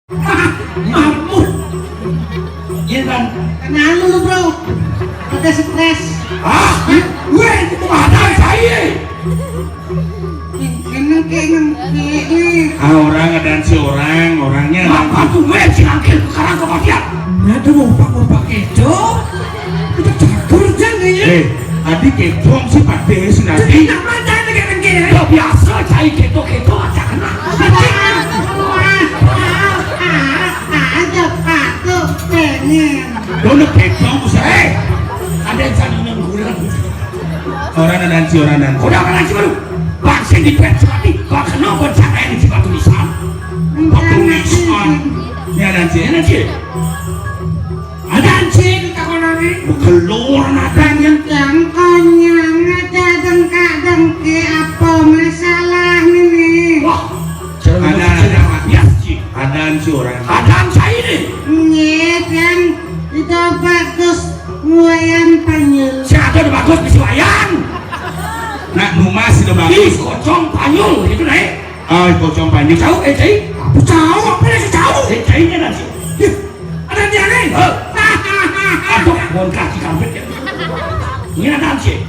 Mampu. Iya kan? Kenal lu bro. Ada stres. Ah, gue itu ada saya. Enak kayak Orang dan si orangnya. Apa tuh gue si angkel sekarang kok dia? Ada mau kejo. Itu cakur jangan. Adik kejo si Pak Des nanti. Nama jangan kayak Gak biasa cai kejo aja kena. ada paku pengen. Dono kejo usah. Ada yang jadi nenggulan. Orang dan si. Udah kan si baru. Vaksin di pet sekali. Kau kenapa cara ini si batu nisan? Batu nisan. Ya dan si. Ada anjing Calonarang. Keluar nadanya. Yang konyang ada dengka-dengki apa masalah ini? Wah, ada si orang. Ada saya ini. Nyet yang itu bagus wayang panyul. Siapa udah bagus bisa wayang. Nak numas udah bagus. Kocong panyul itu naik. Ah, kocong panyul. Tahu cai? Tahu apa sih tahu? Cainya nanti. Ada dia nih. Aduh, bon kaki kampret ya. Ini ada sih.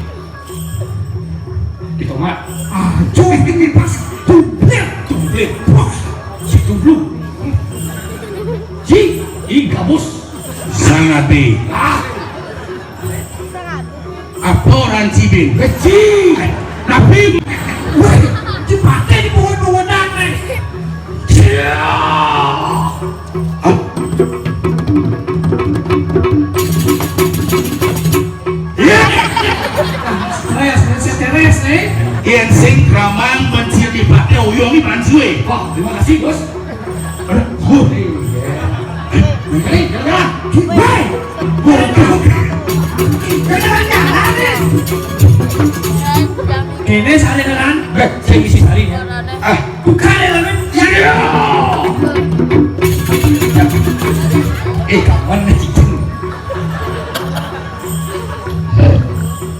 Itu mah. Aduh, ini pas. Tumplit. Wah, si tumplu. Gabus. Sangat deh. Apa orang cibin? Kecil. Tapi, wah, dipakai di pohon-pohon aneh. Stres nih. Yang sing kramang mencil di pakai uyongi bansuwe. Wah, terima kasih bos. Ini sari dengan. Saya isi sari ya. Bukan ya kan? Kawan ngecicing.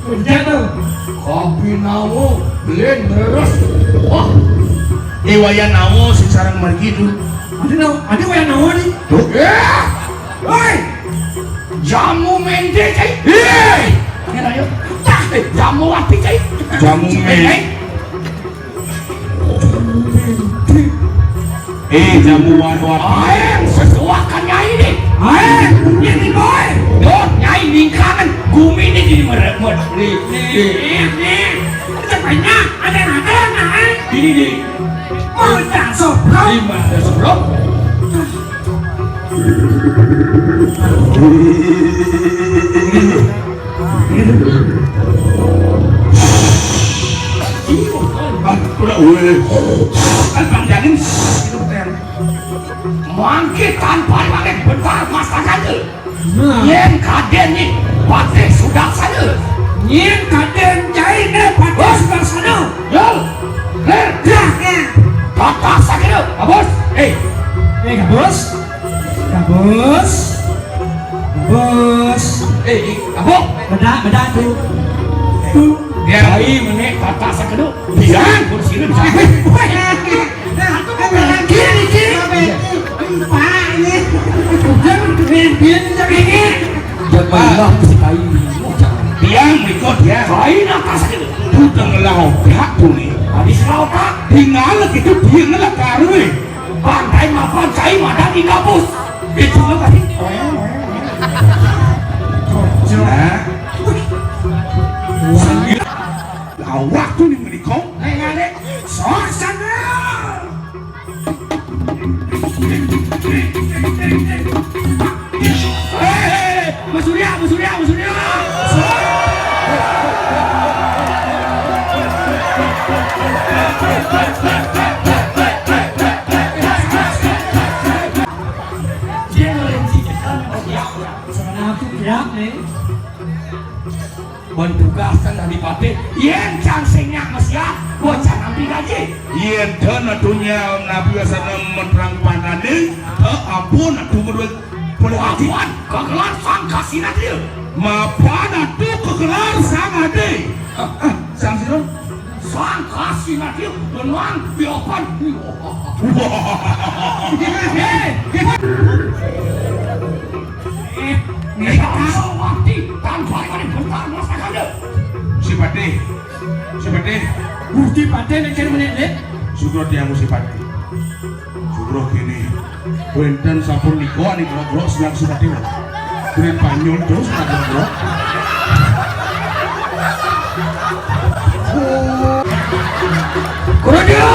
Udah tuh. Kopi nawo, belen meres. Wah, wayang nawo sing sarang margi tuh. Ada wayang nawa nih. Tuh. Woi, jamu mende cai. Ini ayo. Jamu api cai. Jamu mende. Jamu wapi. Sesuakan nyai nih. Ini boy. Don nyai lingkaran. Gumi ini jadi meremut. Nih. Cepatnya ada. Ini. Oh, tak sobrang. Lima ada sobrang. Kan panjangin itu keren. Mangkit tanpa pakai bentar masa kaje. Yen kaden nih pakai sudah sana. Yen kaden jahit nih pakai sudah sana. Yo, ler, kata sakit bos. Bos. Abok. Beda tuh. Dia lagi menek kata sakit. Biang kursi ini bisa. Biang berikut ya. Kain atas itu. Udah ngelautak tuh nih. Habis ngelautak. Tinggal gitu dia ngelakaru. Pantai mapan cair madan di kampus. Itu apa sih? Lawak tuh nih menikah. Ngadek. Sok sana. Mas Surya. Mentugaskan Adipati yen cangsengnya mesia bocah nampi gaji yen dana dunia nabi wasana menerang panane ampun atuh menurut pelajaran kegelar sang kasih nadir mapan atuh kegelar sang ade sang siro sang kas sinatio benuang biopan. Si Pade, Bukti Pade nek kene menit. Sugro diamu si Pade. Sugro kene. Benten sampun nika ani grogro senang si Pade. Kuren panyol terus grogro. Kudia!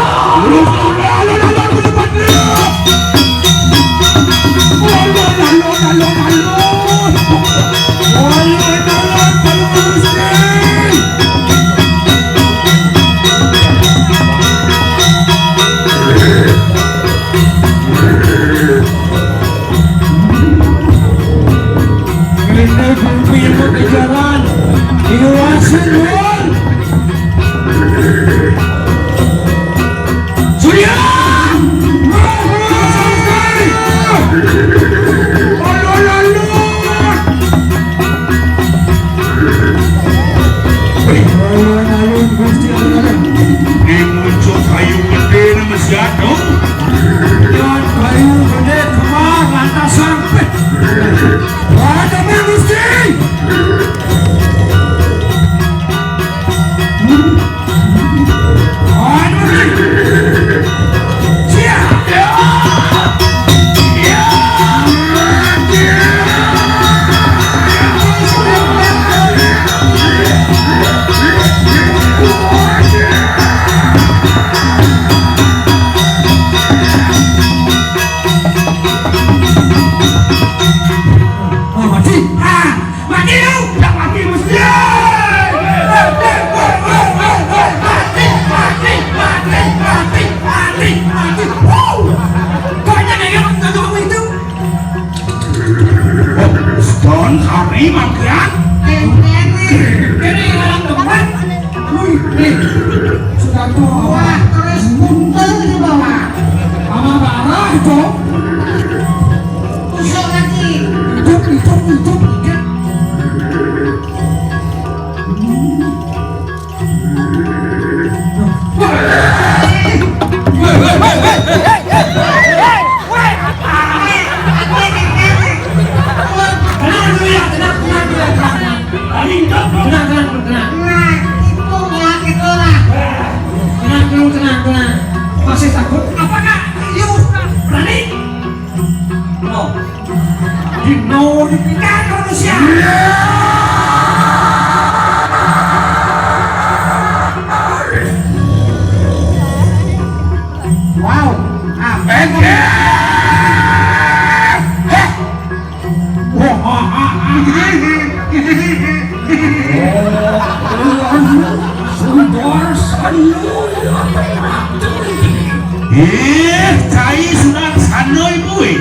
Cai sudah sanoi bui.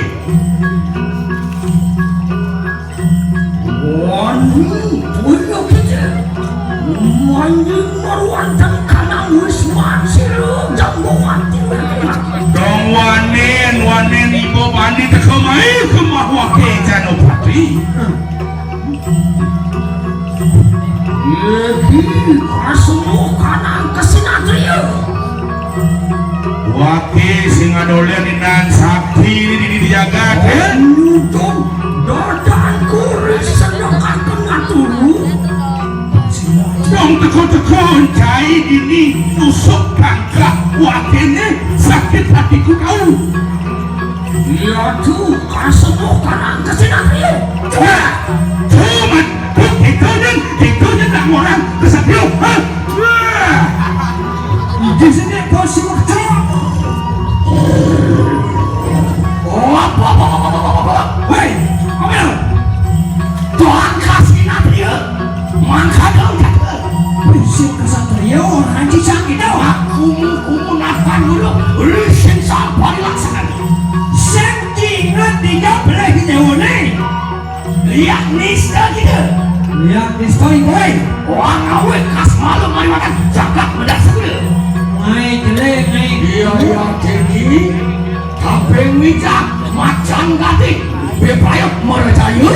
Wani, puyo kita. Mandi marwantan kanang wisman silu jambuan tiba. Dong wanen ibu bani terkemai kemah wakil janopati. Yehi, kasemu kanang kesinatrio. Wakil sing adolen inan sakti di Jagat. Nudon dadan kuris sedekakan ngaturu. Dong tekon cai ini tusuk kangkah wakilnya sakit hatiku kau. Ya tuh, kasemu kanang kesinatrio. Cuman itu tak orang kesatrio. Di sini posisi waktu. Hei, kamu Tuhan kasih natria, mangka kau jatuh. prinsip kesatria orang sakit dah. Aku nakan dulu, lisin sampai laksanakan. Sakti ngerti tak boleh hidup ni. Lihat nista kita. Lihat story boy. Orang awet kas malu mari makan Jagat bedak segera. Mai jelek mai. Iya jadi Tabe mijak macam gati bepayok merjaya.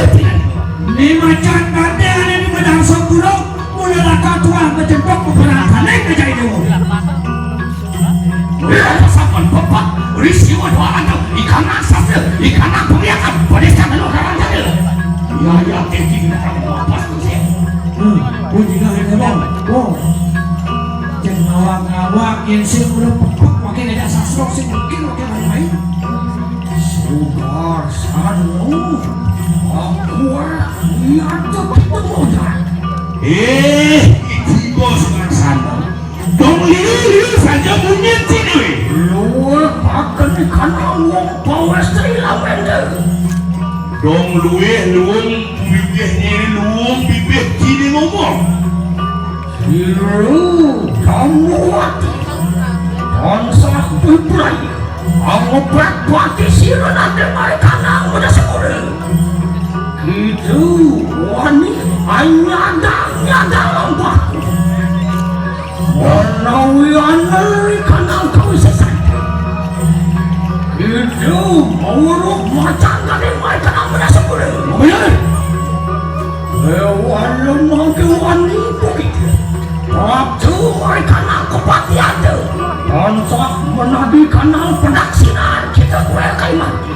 Ni macam ada di bedang sepuluh. Mula laka tua menjemput keberatan ni kerja itu. Sampun bapak risiwa doa atau ikan sastra ikan pemiakan pada sana orang jadi ya tinggi kita apa tuh sih puji kalian bang jangan ngawak yang sih udah bapak makin ada sastra sih mungkin makin lain sugar sanu aku lihat ketemu Chico Cis dong liu saja mungkin sini lu akan dikenal wong bawes dari lavender dong luwung bibirnya luwung bibir sini ngomong lu kamu hati konsah bibray ang obat-bati sila natin mereka na muna sa kurin gitu wani ay nyadang bako wanawian narikan ang kawisasan gitu mawurok macang kami mereka na muna sa kurin ngayon ewan lumang kiwani bukit waktu mereka na kapatian konsah menabikan ang penaksinan kita gue kay mati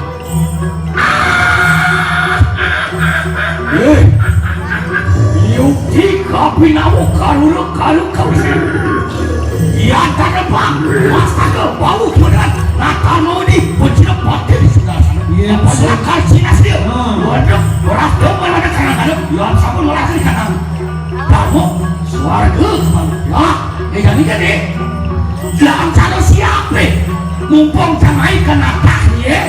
Yukti kapinawo kalulok kau sih ya bang masa ke bau kemudian nakano di puncak pati di sebelah sana apakah Cina sih waduh orang tuh mana kadang-kadang yang sabun merasa di kanan kamu suara ya jadi gede jangan calo siapa mumpung jangan ikan atasnya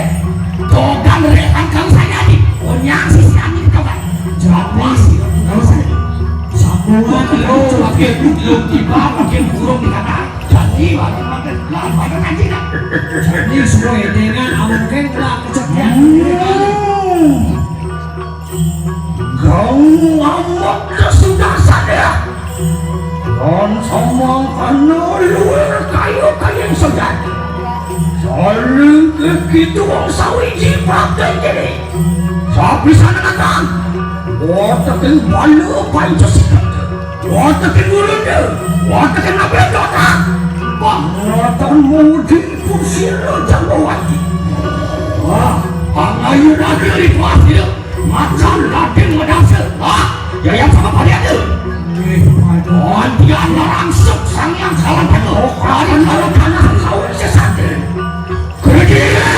dogan rekan kau saya di punya sisi angin coba jawab sih kau saya sambungan itu makin tiba makin burung di kata jadi makin lambat nanti nak jadi semua dengan mungkin telah kejadian kau amat sudah sadar dan semua karena luar kayu segan saling begitu sawiji praktek jadi sapi sana datang watakin balu panca sikat watakin urunda watakin nabel datang penglihatan mudi pun sila jambawati pangayu lagi rituasil macam ladin medasel yang sama pada ada dia langsung sang yang kalah penuh kalau tanah kau sesat kerja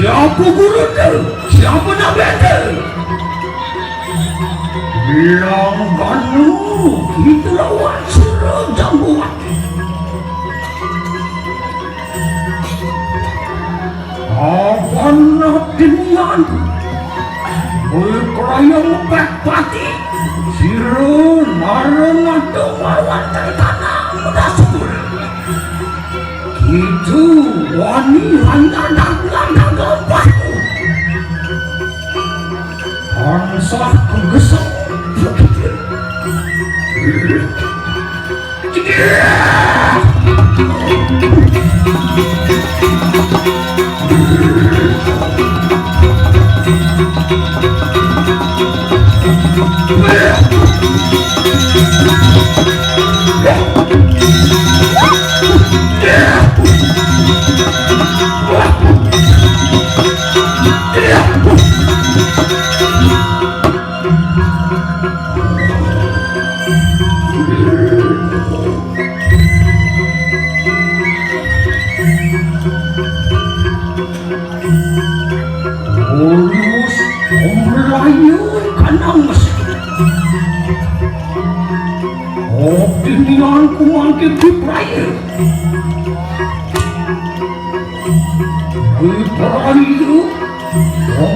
siapa guru tu? Siapa nak betul? Bilang kanu, kita lawan suruh jambuan. Apa nak dinian? Berkerayang pati sirun marana domawan dari tanah mendasur gitu wani hanya nanggang gempahku ansah kegesek Ulus melayun kanang mesin opinianku mangkip di peraya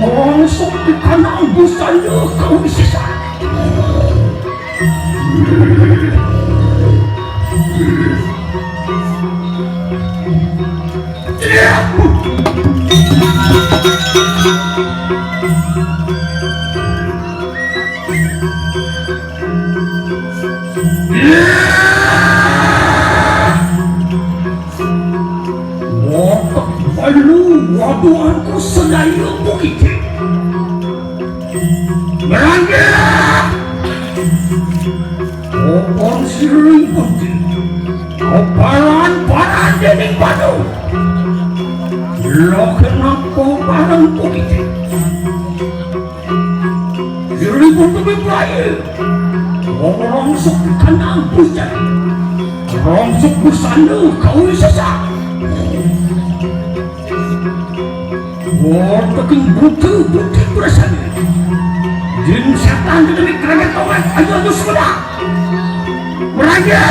langsung di kanang busana kau sisa waduhanku sedaya bukit berangkat opon siri putih kepalan dening padu lo kenapa barang bukit siri putih beraya rongsok kanang bujan rongsok busana kau sesak Teking butuh berasanya jin setan demi kerajaan kawan ayo semua meraja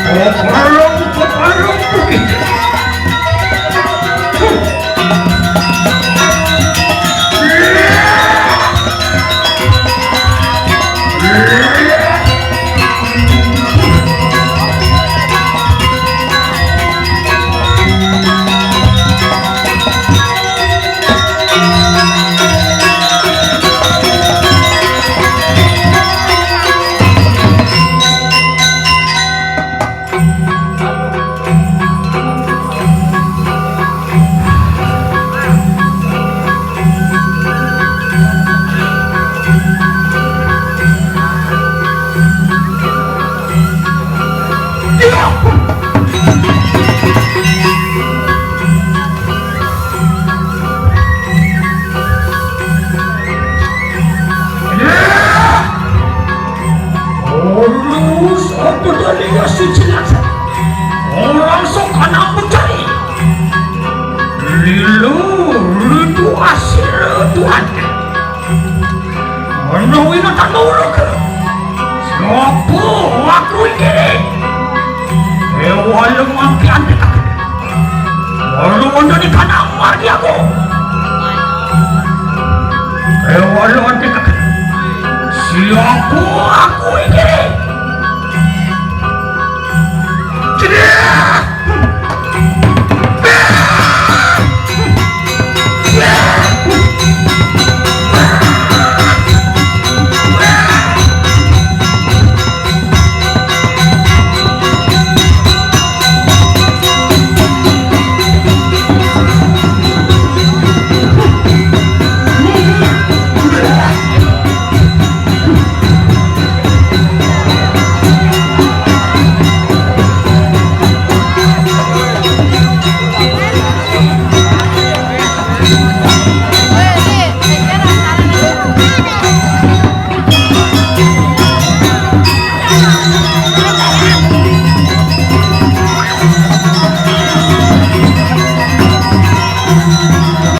Keparung begitu.